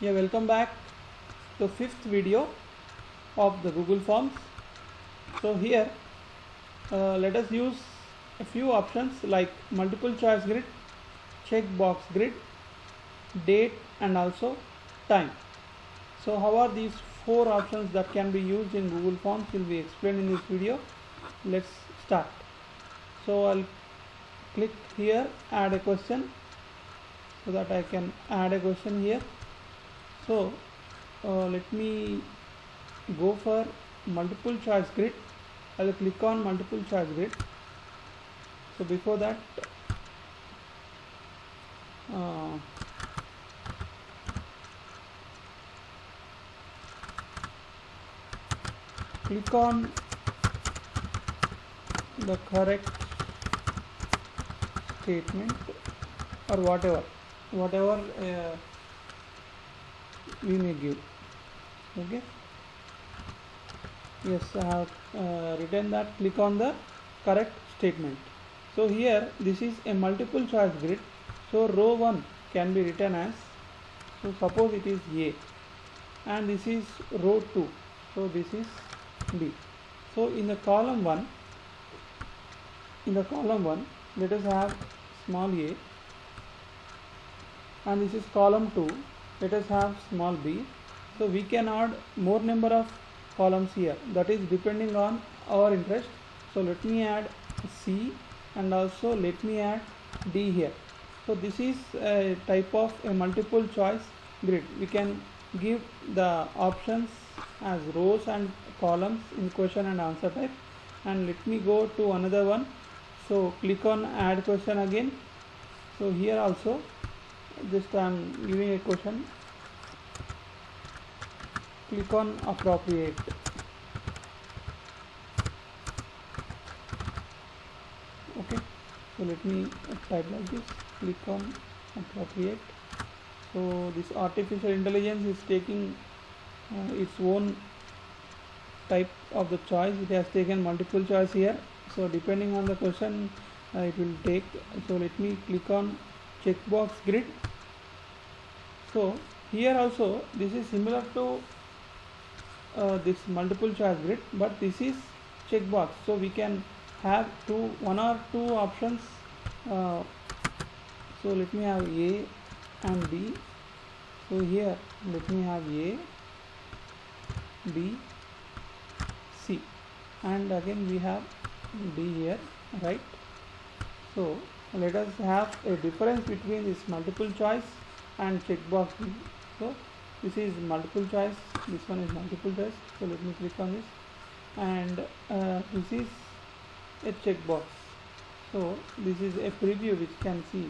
Yeah, welcome back to fifth video of the Google Forms. So here let us use a few options like multiple choice grid, checkbox grid, date and also time. So how are these four options that can be used in Google Forms will be explained in this video. Let's start. So I'll click here, add a question, so that I can add a question here. So let me go for multiple choice grid. I will click on multiple choice grid. So before that click on the correct statement or whatever you may give. Okay, yes, I have written that. Click on the correct statement. So here this is a multiple choice grid, so row 1 can be written as, so suppose it is A, and this is row 2, so this is B. So in the column 1, let us have small a, and this is column 2, let us have small b. So we can add more number of columns here, that is depending on our interest. So let me add C and also let me add D here. So this is a type of a multiple choice grid. We can give the options as rows and columns in question and answer type. And let me go to another one. So click on add question again. So here also just I am giving a question. Click on appropriate. Okay, so let me type like this. Click on appropriate. So this artificial intelligence is taking its own type of the choice. It has taken multiple choice here, so depending on the question it will take. So let me click on checkbox grid. So here also this is similar to this multiple choice grid, but this is checkbox, so we can have one or two options. So let me have A and B. So here let me have A, B, C, and again we have D here, right? So let us have a difference between this multiple choice and checkbox. So this is multiple choice, this one is multiple choice. So let me click on this, and this is a checkbox. So this is a preview which can see.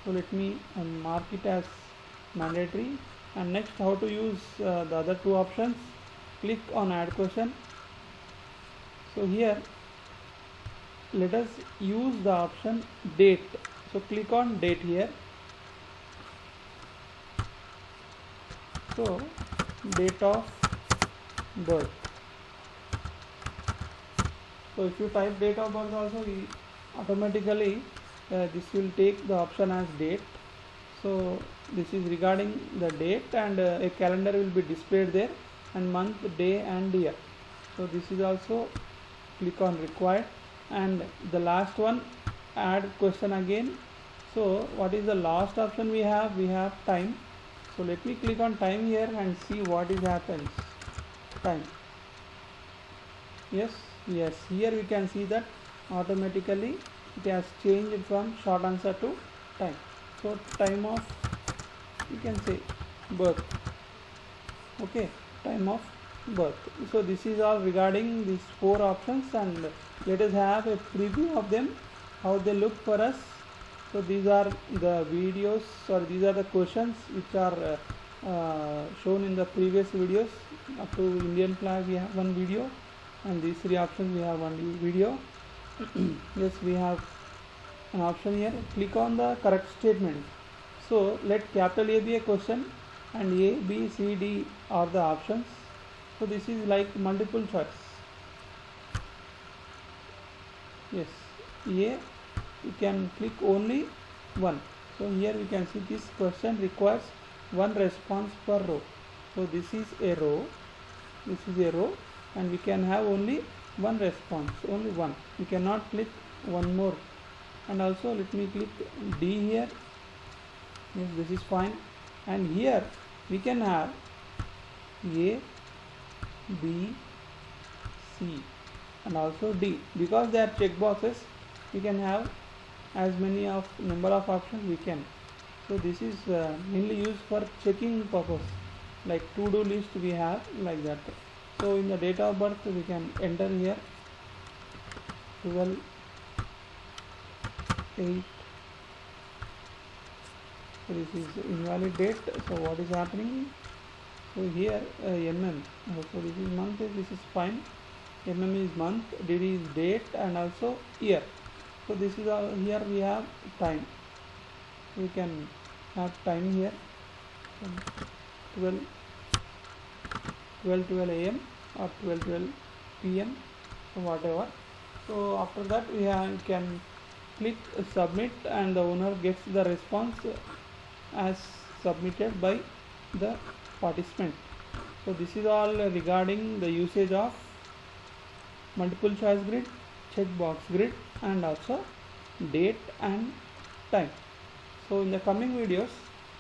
So let me mark it as mandatory. And next, how to use the other two options. Click on add question. So here let us use the option date. So click on date here. So date of birth. So if you type date of birth also, automatically this will take the option as date. So this is regarding the date, and a calendar will be displayed there, and month, day and year. So this is also, click on required. And the last one, add question again. So what is the last option we have? We have time. So let me click on time here and see what is happens. Time. Yes, here we can see that automatically it has changed from short answer to time. So time of, you can say, birth. Okay, time of birth. So this is all regarding these four options, and let us have a preview of them, how they look for us. So these are the videos, or these are the questions which are shown in the previous videos. Up to Indian flag we have one video, and these three options we have one video. Yes, we have an option here. Click on the correct statement. So let capital A be a question, and A, B, C, D are the options. So this is like multiple choice. Yes, A, you can click only one. So here we can see this question requires one response per row. So this is a row, and we can have only one response, only one. We cannot click one more. And also let me click D here. Yes, this is fine. And here we can have A, B, C and also D. Because they are checkboxes, we can have as many of number of options we can. So this is mainly used for checking purpose, like to-do list we have like that. So in the date of birth we can enter here 12/8. So this is invalid date. So what is happening? So here mm. So this is month. This is fine. Mm is month. DD is date and also year. So this is here we have time. We can have time here. 12 AM or 12 PM. So whatever. So after that we can click submit and the owner gets the response as submitted by the participant. So this is all regarding the usage of multiple choice grid, checkbox grid and also date and time. So in the coming videos,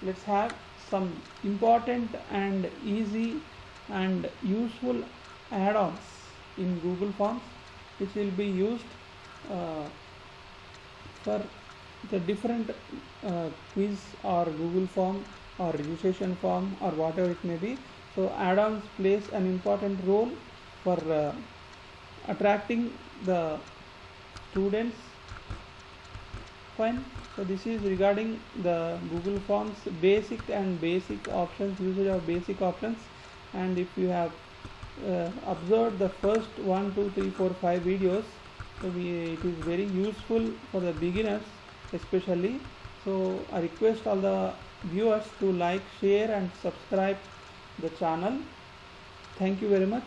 let's have some important and easy and useful add-ons in Google Forms which will be used for the different quiz or Google form or registration form or whatever it may be. So add-ons plays an important role for attracting the students. Fine. So this is regarding the Google Forms basic options, usage of basic options. And if you have observed the first 1, 2, 3, 4, 5 videos, so it is very useful for the beginners especially. So I request all the viewers to like, share and subscribe the channel. Thank you very much.